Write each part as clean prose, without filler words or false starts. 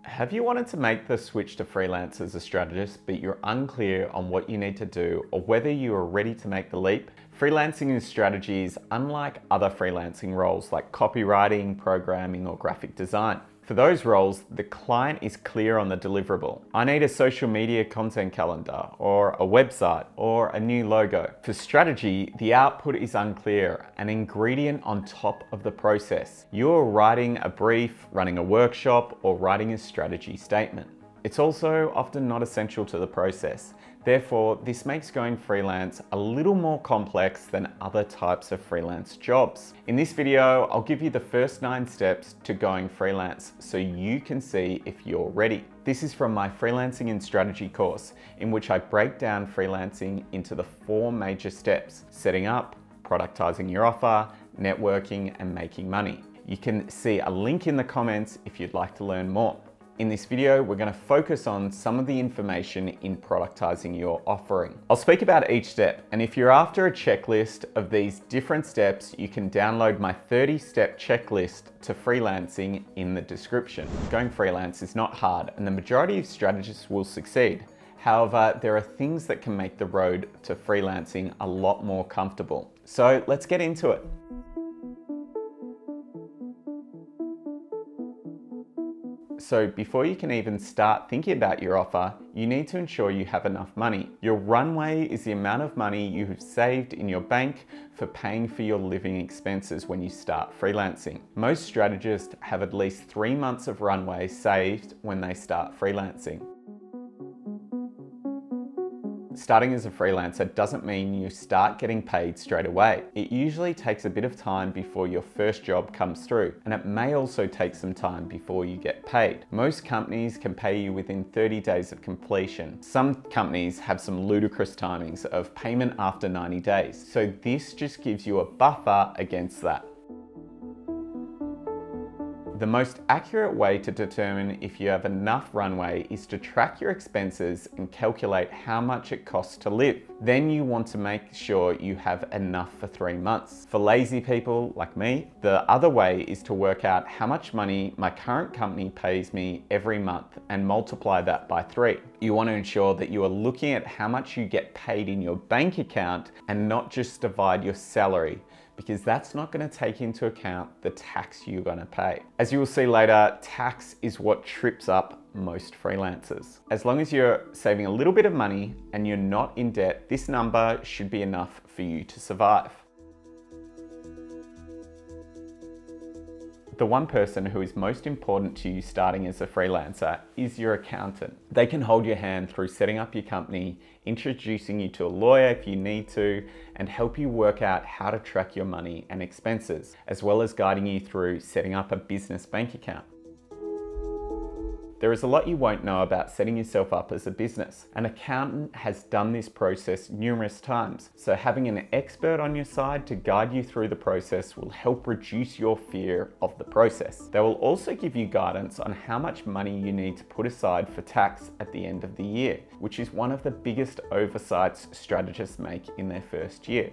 Have you wanted to make the switch to freelance as a strategist, but you're unclear on what you need to do or whether you are ready to make the leap? Freelancing in strategy is unlike other freelancing roles like copywriting, programming, or graphic design. For those roles, the client is clear on the deliverable. I need a social media content calendar, or a website, or a new logo. For strategy, the output is unclear, an ingredient on top of the process. You're writing a brief, running a workshop, or writing a strategy statement. It's also often not essential to the process. Therefore, this makes going freelance a little more complex than other types of freelance jobs. In this video, I'll give you the first 9 steps to going freelance so you can see if you're ready. This is from my Freelancing in Strategy course, in which I break down freelancing into the 4 major steps: setting up, productizing your offer, networking, and making money. You can see a link in the comments if you'd like to learn more. In this video, we're going to focus on some of the information in productizing your offering. I'll speak about each step, and if you're after a checklist of these different steps, you can download my 30-step checklist to freelancing in the description. Going freelance is not hard, and the majority of strategists will succeed. However, there are things that can make the road to freelancing a lot more comfortable. So let's get into it. So before you can even start thinking about your offer, you need to ensure you have enough money. Your runway is the amount of money you have saved in your bank for paying for your living expenses when you start freelancing. Most strategists have at least 3 months of runway saved when they start freelancing. Starting as a freelancer doesn't mean you start getting paid straight away. It usually takes a bit of time before your first job comes through, and it may also take some time before you get paid. Most companies can pay you within 30 days of completion. Some companies have some ludicrous timings of payment after 90 days. So this just gives you a buffer against that. The most accurate way to determine if you have enough runway is to track your expenses and calculate how much it costs to live. Then you want to make sure you have enough for 3 months. For lazy people like me, the other way is to work out how much money my current company pays me every month and multiply that by 3. You want to ensure that you are looking at how much you get paid in your bank account and not just divide your salary, because that's not going to take into account the tax you're going to pay. As you will see later, tax is what trips up most freelancers. As long as you're saving a little bit of money and you're not in debt, this number should be enough for you to survive. The one person who is most important to you starting as a freelancer is your accountant. They can hold your hand through setting up your company, introducing you to a lawyer if you need to, and help you work out how to track your money and expenses, as well as guiding you through setting up a business bank account. There is a lot you won't know about setting yourself up as a business. An accountant has done this process numerous times, so having an expert on your side to guide you through the process will help reduce your fear of the process. They will also give you guidance on how much money you need to put aside for tax at the end of the year, which is one of the biggest oversights strategists make in their first year.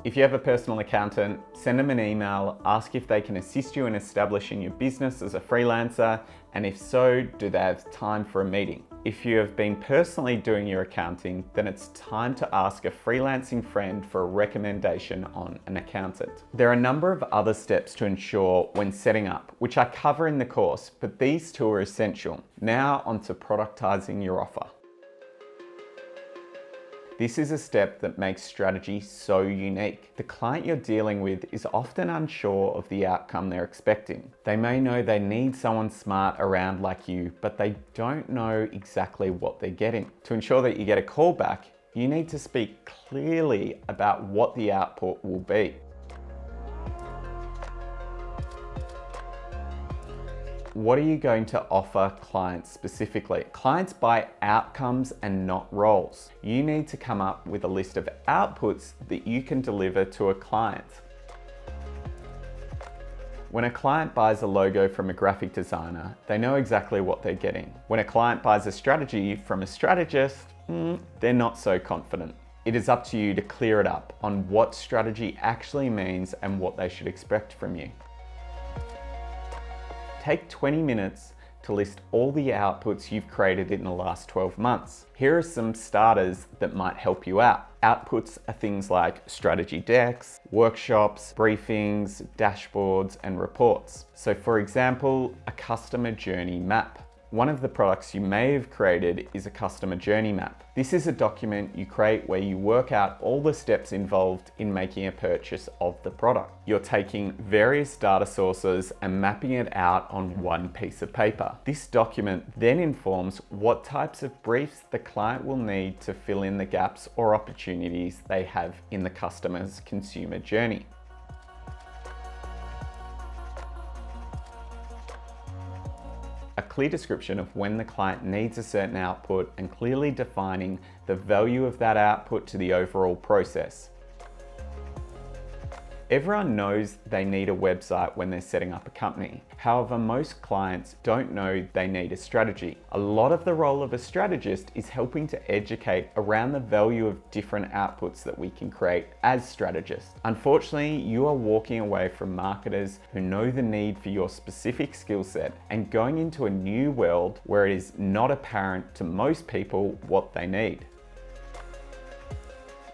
If you have a personal accountant, send them an email, ask if they can assist you in establishing your business as a freelancer, and if so, do they have time for a meeting? If you have been personally doing your accounting, then it's time to ask a freelancing friend for a recommendation on an accountant. There are a number of other steps to ensure when setting up, which I cover in the course, but these 2 are essential. Now onto productizing your offer. This is a step that makes strategy so unique. The client you're dealing with is often unsure of the outcome they're expecting. They may know they need someone smart around like you, but they don't know exactly what they're getting. To ensure that you get a call back, you need to speak clearly about what the output will be. What are you going to offer clients specifically? Clients buy outcomes and not roles. You need to come up with a list of outputs that you can deliver to a client. When a client buys a logo from a graphic designer, they know exactly what they're getting. When a client buys a strategy from a strategist, they're not so confident. It is up to you to clear it up on what strategy actually means and what they should expect from you. Take 20 minutes to list all the outputs you've created in the last 12 months. Here are some starters that might help you out. Outputs are things like strategy decks, workshops, briefings, dashboards, and reports. So for example, a customer journey map. One of the products you may have created is a customer journey map. This is a document you create where you work out all the steps involved in making a purchase of the product. You're taking various data sources and mapping it out on one piece of paper. This document then informs what types of briefs the client will need to fill in the gaps or opportunities they have in the customer's consumer journey. A clear description of when the client needs a certain output and clearly defining the value of that output to the overall process. Everyone knows they need a website when they're setting up a company. However, most clients don't know they need a strategy. A lot of the role of a strategist is helping to educate around the value of different outputs that we can create as strategists. Unfortunately, you are walking away from marketers who know the need for your specific skill set and going into a new world where it is not apparent to most people what they need.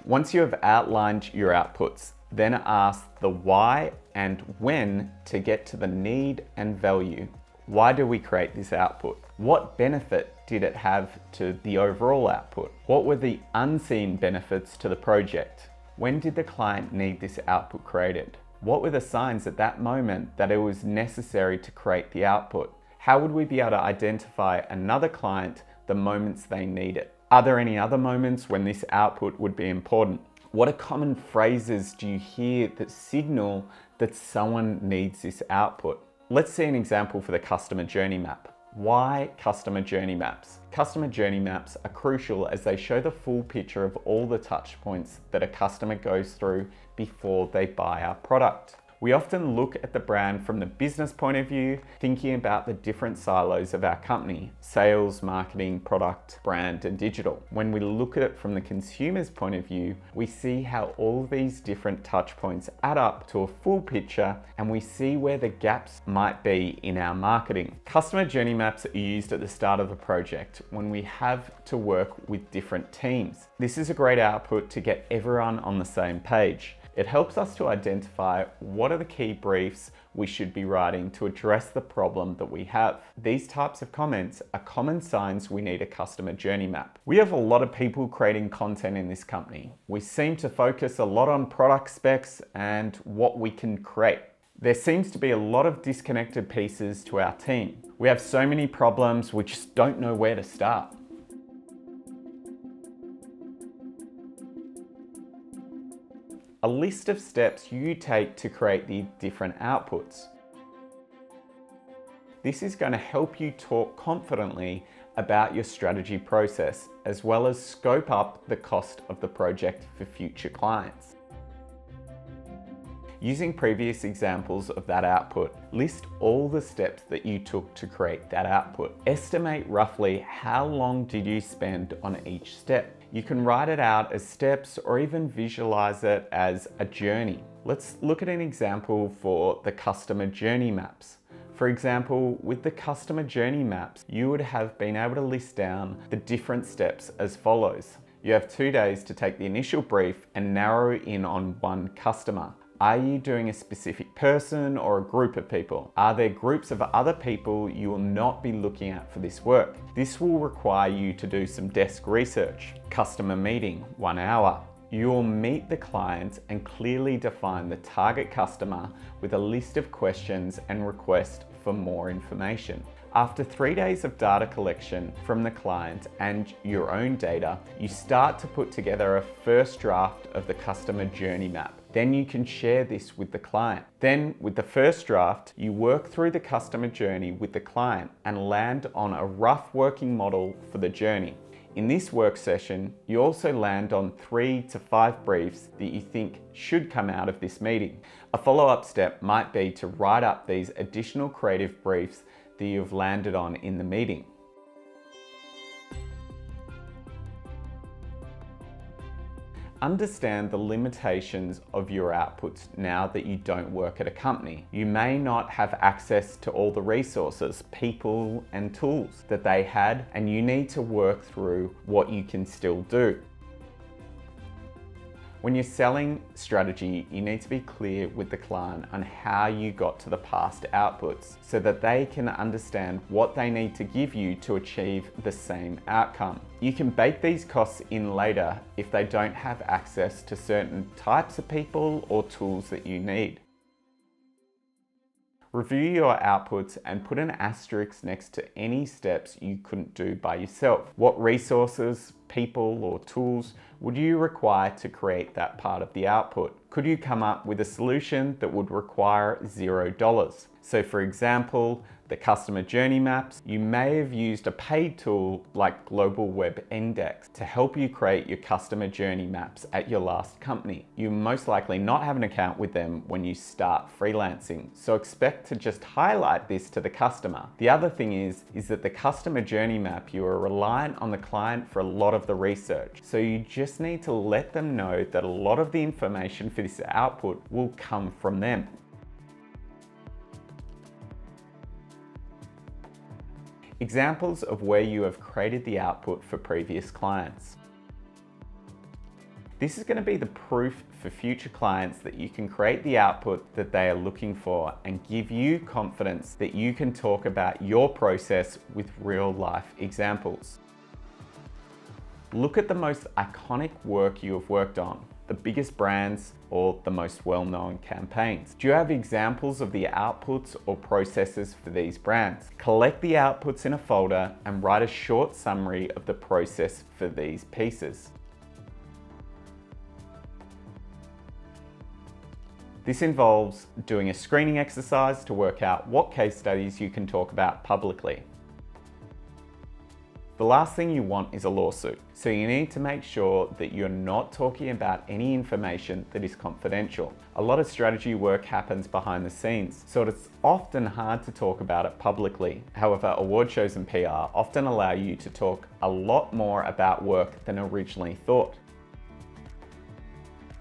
Once you have outlined your outputs, then ask the why and when to get to the need and value. Why do we create this output? What benefit did it have to the overall output? What were the unseen benefits to the project? When did the client need this output created? What were the signs at that moment that it was necessary to create the output? How would we be able to identify another client the moments they need it? Are there any other moments when this output would be important? What are common phrases do you hear that signal that someone needs this output? Let's see an example for the customer journey map. Why customer journey maps? Customer journey maps are crucial as they show the full picture of all the touch points that a customer goes through before they buy our product. We often look at the brand from the business point of view, thinking about the different silos of our company: sales, marketing, product, brand, and digital. When we look at it from the consumer's point of view, we see how all of these different touch points add up to a full picture, and we see where the gaps might be in our marketing. Customer journey maps are used at the start of a project when we have to work with different teams. This is a great output to get everyone on the same page. It helps us to identify what are the key briefs we should be writing to address the problem that we have. These types of comments are common signs we need a customer journey map. We have a lot of people creating content in this company. We seem to focus a lot on product specs and what we can create. There seems to be a lot of disconnected pieces to our team. We have so many problems, we just don't know where to start. A list of steps you take to create the different outputs. This is going to help you talk confidently about your strategy process, as well as scope up the cost of the project for future clients. Using previous examples of that output, list all the steps that you took to create that output. Estimate roughly how long did you spend on each step. You can write it out as steps or even visualize it as a journey. Let's look at an example for the customer journey maps. For example, with the customer journey maps, you would have been able to list down the different steps as follows. You have 2 days to take the initial brief and narrow in on one customer. Are you doing a specific person or a group of people? Are there groups of other people you will not be looking at for this work? This will require you to do some desk research. Customer meeting, 1 hour. You will meet the client and clearly define the target customer with a list of questions and request for more information. After 3 days of data collection from the client and your own data, you start to put together a first draft of the customer journey map. Then you can share this with the client. Then with the first draft, you work through the customer journey with the client and land on a rough working model for the journey. In this work session, you also land on 3 to 5 briefs that you think should come out of this meeting. A follow-up step might be to write up these additional creative briefs that you've landed on in the meeting. Understand the limitations of your outputs now that you don't work at a company. You may not have access to all the resources, people, and tools that they had, and you need to work through what you can still do. When you're selling strategy, you need to be clear with the client on how you got to the past outputs so that they can understand what they need to give you to achieve the same outcome. You can bake these costs in later if they don't have access to certain types of people or tools that you need. Review your outputs and put an asterisk next to any steps you couldn't do by yourself. What resources, people, or tools would you require to create that part of the output? Could you come up with a solution that would require $0? So for example, the customer journey maps, you may have used a paid tool like Global Web Index to help you create your customer journey maps at your last company. You most likely not have an account with them when you start freelancing, so expect to just highlight this to the customer. The other thing is that the customer journey map, you are reliant on the client for a lot of the research, so you just need to let them know that a lot of the information for this output will come from them. Examples of where you have created the output for previous clients. This is going to be the proof for future clients that you can create the output that they are looking for and give you confidence that you can talk about your process with real life examples. Look at the most iconic work you have worked on, the biggest brands or the most well-known campaigns. Do you have examples of the outputs or processes for these brands? Collect the outputs in a folder and write a short summary of the process for these pieces. This involves doing a screening exercise to work out what case studies you can talk about publicly. The last thing you want is a lawsuit, so you need to make sure that you're not talking about any information that is confidential. A lot of strategy work happens behind the scenes, so it's often hard to talk about it publicly. However, award shows and PR often allow you to talk a lot more about work than originally thought.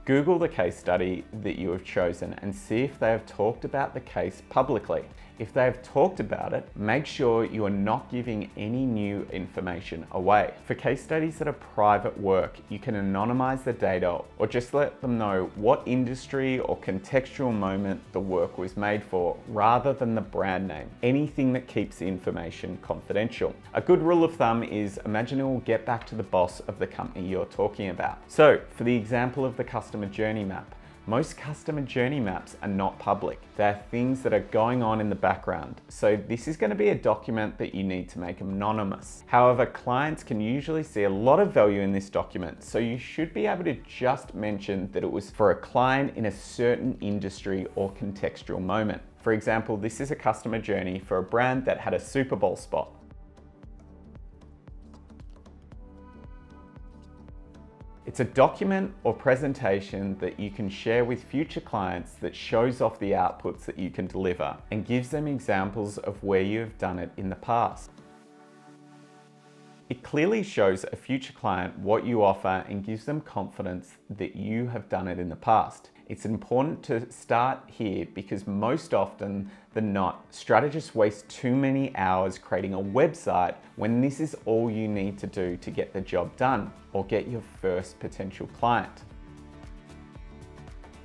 Google the case study that you have chosen and see if they have talked about the case publicly. If they have talked about it, make sure you are not giving any new information away. For case studies that are private work, you can anonymize the data or just let them know what industry or contextual moment the work was made for, rather than the brand name. Anything that keeps the information confidential. A good rule of thumb is imagine it will get back to the boss of the company you're talking about. So for the example of the customer journey map, most customer journey maps are not public. They're things that are going on in the background. So this is going to be a document that you need to make anonymous. However, clients can usually see a lot of value in this document, so you should be able to just mention that it was for a client in a certain industry or contextual moment. For example, this is a customer journey for a brand that had a Super Bowl spot. It's a document or presentation that you can share with future clients that shows off the outputs that you can deliver and gives them examples of where you have done it in the past. It clearly shows a future client what you offer and gives them confidence that you have done it in the past. It's important to start here because most often than not, strategists waste too many hours creating a website when this is all you need to do to get the job done or get your first potential client.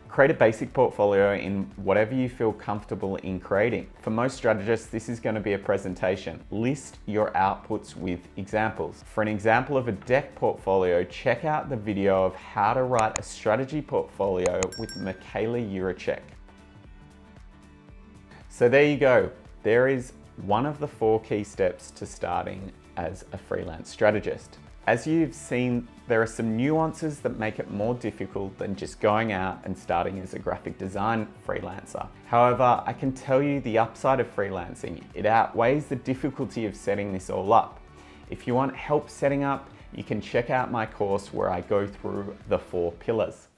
Create a basic portfolio in whatever you feel comfortable in creating. For most strategists, this is going to be a presentation. List your outputs with examples. For an example of a deck portfolio, check out the video of how to write a strategy portfolio with Michaela Juracek. So there you go. There is one of the 4 key steps to starting as a freelance strategist. As you've seen, there are some nuances that make it more difficult than just going out and starting as a graphic design freelancer. However, I can tell you the upside of freelancing. It outweighs the difficulty of setting this all up. If you want help setting up, you can check out my course where I go through the 4 pillars.